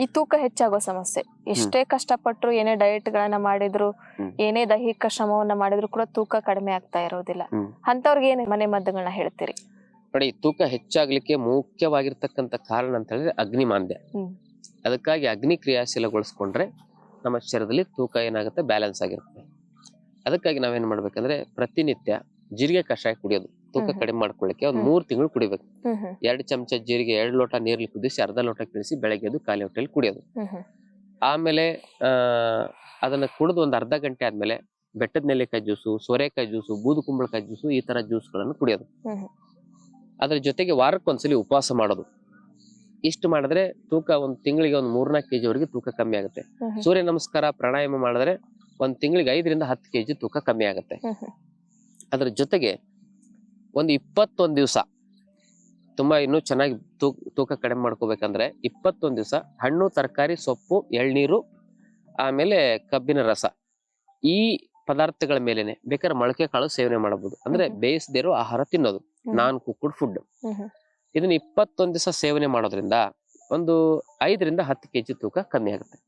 ಈ ತೂಕ ಹೆಚ್ಚಾಗೋ ಸಮಸ್ಯೆ ಎಷ್ಟೇ ಕಷ್ಟಪಟ್ರು ಏನೇ ಡಯಟ್ ಗಳನ್ನ ಮಾಡಿದ್ರು ಏನೇ ದೈಹಿಕ ಶ್ರಮವನ್ನ ಮಾಡಿದ್ರು ಕೂಡ ತೂಕ ಕಡಿಮೆ ಆಗ್ತಾ ಇರೋದಿಲ್ಲ. ಅಂತವ್ರಿಗೆ ಏನ್ ಮನೆ ಮದ್ದುಗಳನ್ನ ಹೇಳ್ತೀರಿ? ನೋಡಿ, ತೂಕ ಹೆಚ್ಚಾಗ್ಲಿಕ್ಕೆ ಮುಖ್ಯವಾಗಿರ್ತಕ್ಕಂಥ ಕಾರಣ ಅಂತ ಹೇಳಿದ್ರೆ ಅಗ್ನಿಮಾಂದ್ಯ. ಅದಕ್ಕಾಗಿ ಅಗ್ನಿ ಕ್ರಿಯಾಶೀಲಗೊಳಿಸ್ಕೊಂಡ್ರೆ ನಮ್ಮ ಶರೀರದಲ್ಲಿ ತೂಕ ಏನಾಗುತ್ತೆ, ಬ್ಯಾಲೆನ್ಸ್ ಆಗಿರುತ್ತೆ. ಅದಕ್ಕಾಗಿ ನಾವೇನ್ ಮಾಡ್ಬೇಕಂದ್ರೆ ಪ್ರತಿನಿತ್ಯ ಜೀರಿಗೆ ಕಷಾಯ ಕುಡಿಯೋದು ತೂಕ ಕಡಿಮೆ ಮಾಡ್ಕೊಳ್ಳಿಕ್ಕೆ ಒಂದ್ 3 ತಿಂಗಳು ಕುಡಿಬೇಕು. 2 ಚಮಚ ಜೀರಿಗೆ 2 ಲೋಟ ನೀರಲ್ಲಿ ಕುದಿಸಿ ಅರ್ಧ ಲೋಟ ಕಿಳಿಸಿ ಬೆಳಗ್ಗೆ ಎದ್ದು ಖಾಲಿ ಹೊಟ್ಟೆಯಲ್ಲಿ ಕುಡಿಯೋದು. ಆಮೇಲೆ ಅದನ್ನ ಕುಡಿದು ಒಂದ್ ಅರ್ಧ ಗಂಟೆ ಆದ್ಮೇಲೆ ಬೆಟ್ಟದ ನೆಲ್ಲಿಕಾಯಿ ಜ್ಯೂಸು, ಸೋರೆಕಾಯಿ ಜ್ಯೂಸು, ಬೂದು ಕುಂಬಳಕಾಯಿ ಜ್ಯೂಸು, ಈ ತರ ಜ್ಯೂಸ್ಗಳನ್ನು ಕುಡಿಯೋದು. ಅದ್ರ ಜೊತೆಗೆ ವಾರಕ್ಕೊಂದ್ಸಲಿ ಉಪವಾಸ ಮಾಡೋದು. ಇಷ್ಟು ಮಾಡಿದ್ರೆ ತೂಕ ಒಂದ್ ತಿಂಗಳಿಗೆ ಒಂದ್ 3-4 kg ವರೆಗೆ ತೂಕ ಕಮ್ಮಿ ಆಗುತ್ತೆ. ಸೂರ್ಯ ನಮಸ್ಕಾರ ಪ್ರಾಣಾಯಾಮ ಮಾಡಿದ್ರೆ ಒಂದ್ ತಿಂಗಳಿಗೆ 5ರಿಂದ 10 kg ತೂಕ ಕಮ್ಮಿ ಆಗುತ್ತೆ. ಅದ್ರ ಜೊತೆಗೆ ಒಂದು 21 ದಿವಸ ತುಂಬಾ ಇನ್ನೂ ಚೆನ್ನಾಗಿ ತೂಕ ಕಡಿಮೆ ಮಾಡ್ಕೋಬೇಕಂದ್ರೆ 21 ದಿವಸ ಹಣ್ಣು, ತರಕಾರಿ, ಸೊಪ್ಪು, ಎಳ್ನೀರು, ಆಮೇಲೆ ಕಬ್ಬಿನ ರಸ, ಈ ಪದಾರ್ಥಗಳ ಮೇಲೆನೆ ಬೇಕಾದ್ರೆ ಮೊಳಕೆ ಕಾಳು ಸೇವನೆ ಮಾಡಬಹುದು. ಅಂದ್ರೆ ಬೇಯಿಸದೇ ಇರೋ ಆಹಾರ ತಿನ್ನೋದು, ನಾನ್ ಕುಕ್ಡ್ ಫುಡ್. ಇದನ್ನ 21 ದಿವಸ ಸೇವನೆ ಮಾಡೋದ್ರಿಂದ ಒಂದು 5ರಿಂದ 10 kg ತೂಕ ಕಮ್ಮಿ ಆಗುತ್ತೆ.